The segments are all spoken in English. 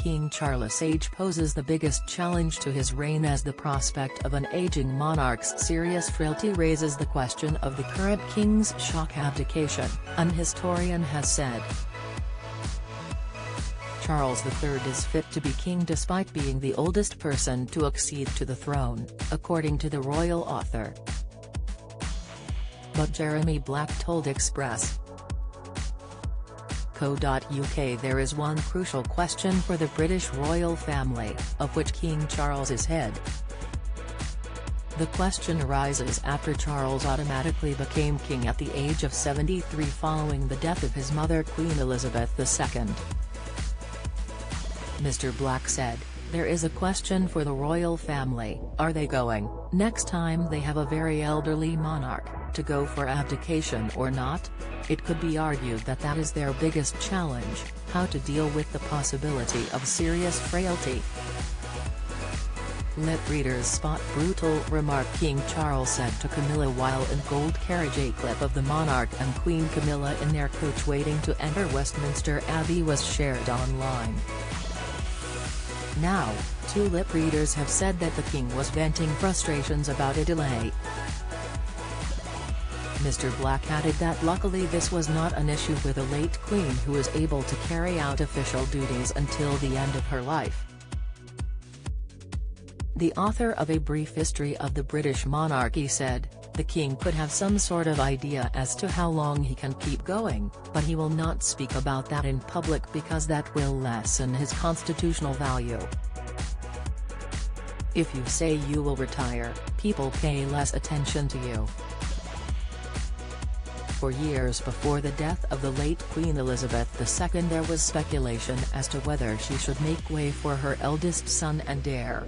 King Charles' age poses the biggest challenge to his reign, as the prospect of an aging monarch's serious frailty raises the question of the current king's shock abdication, an historian has said. Charles III is fit to be king despite being the oldest person to accede to the throne, according to the royal author. But Jeremy Black told Express.co.uk there is one crucial question for the British royal family, of which King Charles is head. The question arises after Charles automatically became king at the age of 73 following the death of his mother Queen Elizabeth II. Mr. Black said, "There is a question for the royal family, are they going, next time they have a very elderly monarch, to go for abdication or not? It could be argued that that is their biggest challenge, how to deal with the possibility of serious frailty." Lip readers spot brutal remark King Charles said to Camilla while in gold carriage. A clip of the monarch and Queen Camilla in their coach waiting to enter Westminster Abbey was shared online. Now, two lip readers have said that the king was venting frustrations about a delay. Mr. Black added that luckily this was not an issue with the late queen, who was able to carry out official duties until the end of her life. The author of A Brief History of the British Monarchy said, "The king could have some sort of idea as to how long he can keep going, but he will not speak about that in public because that will lessen his constitutional value. If you say you will retire, people pay less attention to you." For years before the death of the late Queen Elizabeth II, there was speculation as to whether she should make way for her eldest son and heir.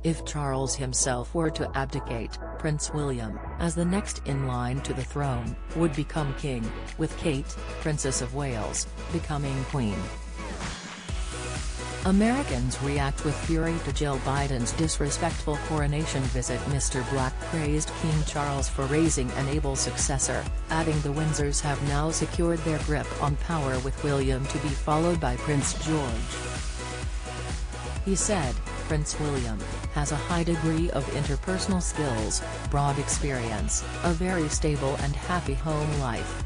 If Charles himself were to abdicate, Prince William, as the next in line to the throne, would become king, with Kate, Princess of Wales, becoming queen. Americans react with fury to Jill Biden's disrespectful coronation visit. Mr. Black praised King Charles for raising an able successor, adding the Windsors have now secured their grip on power, with William to be followed by Prince George. He said, "Prince William has a high degree of interpersonal skills, broad experience, a very stable and happy home life.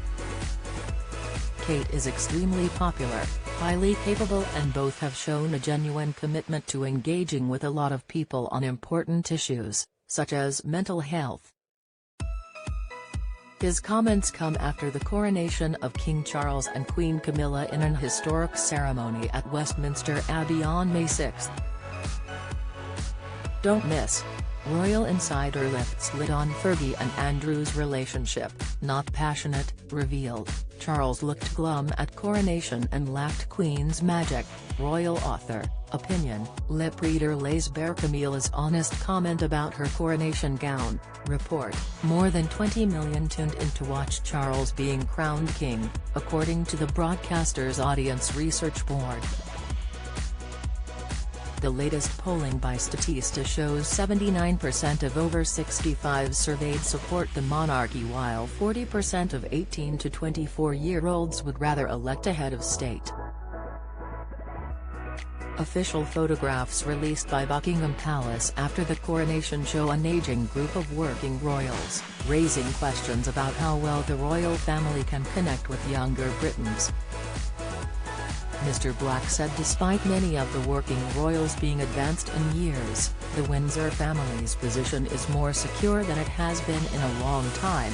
Kate is extremely popular, highly capable, and both have shown a genuine commitment to engaging with a lot of people on important issues, such as mental health." His comments come after the coronation of King Charles and Queen Camilla in an historic ceremony at Westminster Abbey on May 6. Don't miss. Royal Insider lifts lid on Fergie and Andrew's relationship, not passionate, revealed. Charles looked glum at coronation and lacked Queen's magic, royal author, opinion. Lip reader lays bare Camilla's honest comment about her coronation gown. Report, more than 20 million tuned in to watch Charles being crowned king, according to the broadcaster's audience research board. The latest polling by Statista shows 79% of over 65s surveyed support the monarchy, while 40% of 18 to 24-year-olds would rather elect a head of state. Official photographs released by Buckingham Palace after the coronation show an aging group of working royals, raising questions about how well the royal family can connect with younger Britons. Mr. Black said despite many of the working royals being advanced in years, the Windsor family's position is more secure than it has been in a long time.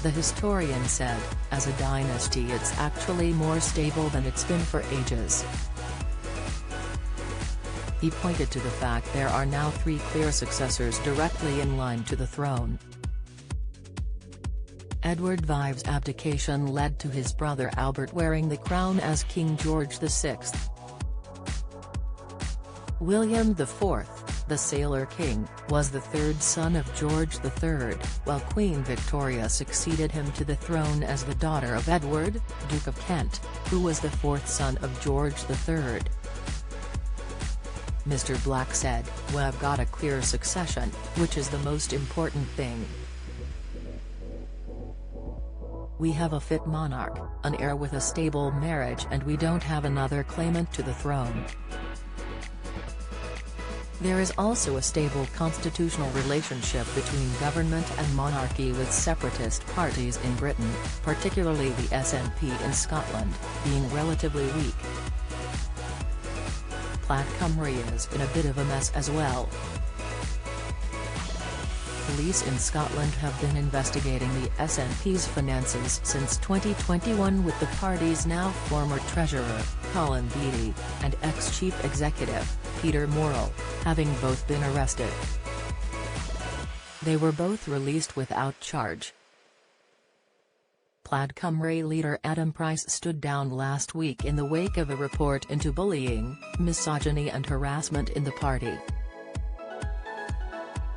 The historian said, "As a dynasty it's actually more stable than it's been for ages." He pointed to the fact there are now 3 clear successors directly in line to the throne. Edward VI's abdication led to his brother Albert wearing the crown as King George VI. William IV, the Sailor King, was the third son of George III, while Queen Victoria succeeded him to the throne as the daughter of Edward, Duke of Kent, who was the fourth son of George III. Mr. Black said, "We've got a clear succession, which is the most important thing." We have a fit monarch, an heir with a stable marriage, and we don't have another claimant to the throne. There is also a stable constitutional relationship between government and monarchy, with separatist parties in Britain, particularly the SNP in Scotland, being relatively weak. Plaid Cymru is in a bit of a mess as well. Police in Scotland have been investigating the SNP's finances since 2021, with the party's now former treasurer, Colin Beattie, and ex-chief executive, Peter Morrell, having both been arrested. They were both released without charge. Plaid Cymru leader Adam Price stood down last week in the wake of a report into bullying, misogyny and harassment in the party.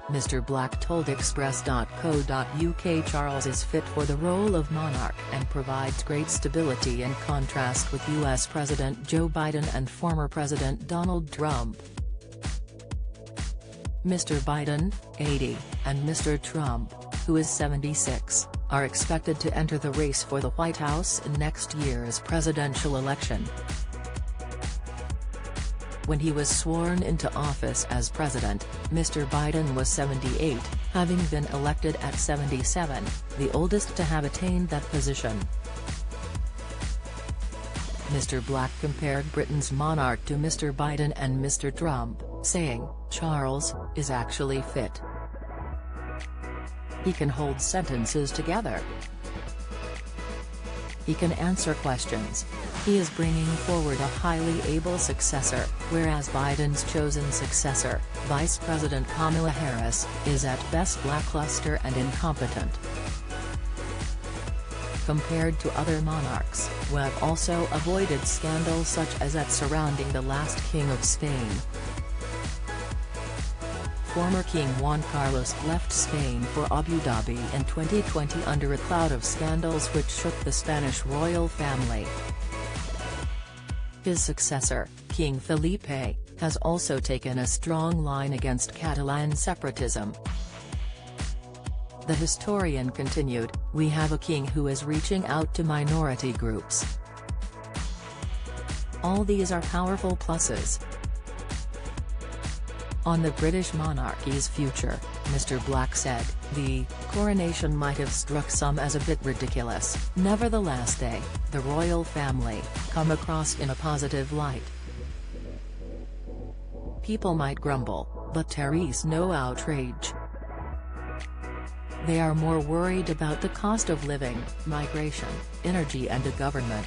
Mr Black told Express.co.uk Charles is fit for the role of monarch and provides great stability, in contrast with US President Joe Biden and former President Donald Trump. Mr Biden, 80, and Mr Trump, who is 76, are expected to enter the race for the White House in next year's presidential election. When he was sworn into office as president, Mr. Biden was 78, having been elected at 77, the oldest to have attained that position. Mr. Black compared Britain's monarch to Mr. Biden and Mr. Trump, saying, "Charles is actually fit. He can hold sentences together. He can answer questions. He is bringing forward a highly able successor, whereas Biden's chosen successor, Vice President Kamala Harris, is at best lackluster and incompetent." Compared to other monarchs, who have also avoided scandals such as that surrounding the last King of Spain. Former King Juan Carlos left Spain for Abu Dhabi in 2020 under a cloud of scandals which shook the Spanish royal family. His successor, King Felipe, has also taken a strong line against Catalan separatism. The historian continued, "We have a king who is reaching out to minority groups. All these are powerful pluses." On the British monarchy's future, Mr. Black said, "The coronation might have struck some as a bit ridiculous. Nevertheless they, the royal family, come across in a positive light. People might grumble, but there is no outrage. They are more worried about the cost of living, migration, energy and the government.